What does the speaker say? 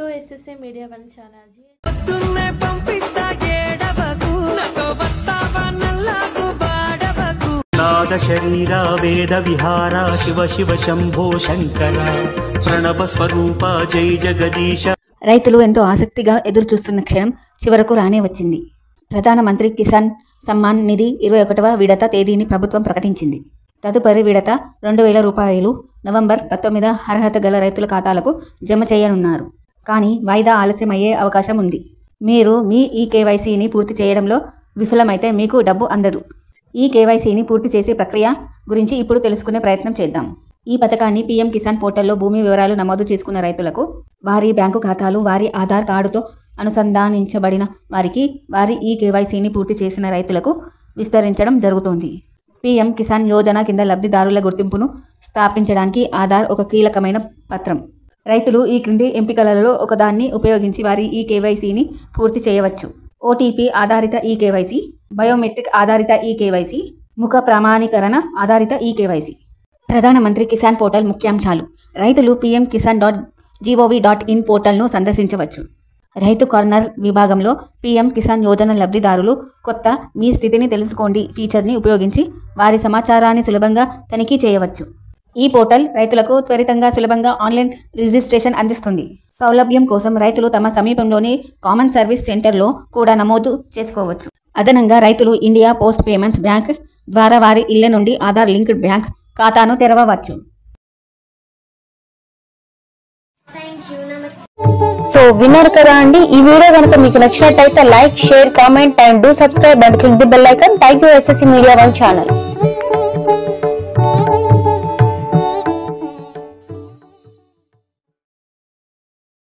to SSC Media One channel. नाद शरीरा वेद विहारा शिव शिव शंभो शंकर प्रणव स्वरूपा जय जगदीश. రైతులు ఎంతో ఆసక్తిగా ఎదురు చూస్తున్న క్షణం చివరకు రానే వచ్చింది. ప్రధానమంత్రి కిసాన్ సమ్మాన్ నిధి 21వ విడత తేదీని ప్రభుత్వం ప్రకటించింది. తదుపరి విడత 2000 రూపాయలు నవంబర్ 19 అర్హత గల రైతుల ఖాతాలకు జమ చేయనున్నారు. కానీ వాయిదా ఆలస్యమయ్యే అవకాశం ఉంది. మీరు మీ ఈ కేవైసీని పూర్తి చేయడంలో విఫలమైతే మీకు డబ్బు అందదు. ఈ కేవైసీని పూర్తి చేసే ప్రక్రియ గురించి ఇప్పుడు తెలుసుకునే ప్రయత్నం చేద్దాం. ఈ పథకాన్ని పీఎం కిసాన్ పోర్టల్లో భూమి వివరాలు నమోదు చేసుకున్న రైతులకు, వారి బ్యాంకు ఖాతాలు వారి ఆధార్ కార్డుతో అనుసంధానించబడిన వారికి, వారి ఈ కేవైసీని పూర్తి చేసిన రైతులకు విస్తరించడం జరుగుతోంది. పీఎం కిసాన్ యోజన కింద లబ్ధిదారుల గుర్తింపును స్థాపించడానికి ఆధార్ ఒక కీలకమైన పత్రం. రైతులు ఈ క్రింది ఎంపికలలో ఒకదాన్ని ఉపయోగించి వారి ఈ కేవైసీని పూర్తి చేయవచ్చు. ఓటీపీ ఆధారిత ఈ కేవైసీ, బయోమెట్రిక్ ఆధారిత ఈ కేవైసీ, ముఖ ప్రామాణీకరణ ఆధారిత ఈ కేవైసీ. ప్రధానమంత్రి కిసాన్ పోర్టల్ ముఖ్యాంశాలు. రైతులు pm-kisan.gov.in పోర్టల్ను సందర్శించవచ్చు. రైతు కార్నర్ విభాగంలో పీఎం కిసాన్ యోజన లబ్ధిదారులు కొత్త మీ స్థితిని తెలుసుకోండి ఫీచర్ని ఉపయోగించి వారి సమాచారాన్ని సులభంగా తనిఖీ చేయవచ్చు. ఈ పోర్టల్ రైతులకు త్వరితంగా సులభంగా ఆన్లైన్ రిజిస్ట్రేషన్ అందిస్తుంది. సౌలభ్యం కోసం రైతులు తమ సమీపంలోని కామన్ సర్వీస్ సెంటర్లో కూడా నమోదు చేసుకోవచ్చు. అదనంగా రైతులు ఇండియా పోస్ట్ పేమెంట్స్ బ్యాంక్ ద్వారా వారి ఇళ్ల నుండి ఆధార్ లింక్డ్ బ్యాంక్ ఖాతాను తెరవవచ్చు. సో విన్నారు కదా అండి, ఈ వీడియో కనుక మీకు నచ్చినట్టయితే like, share, comment and do subscribe and click the bell icon. Thank you SSC Media One channel.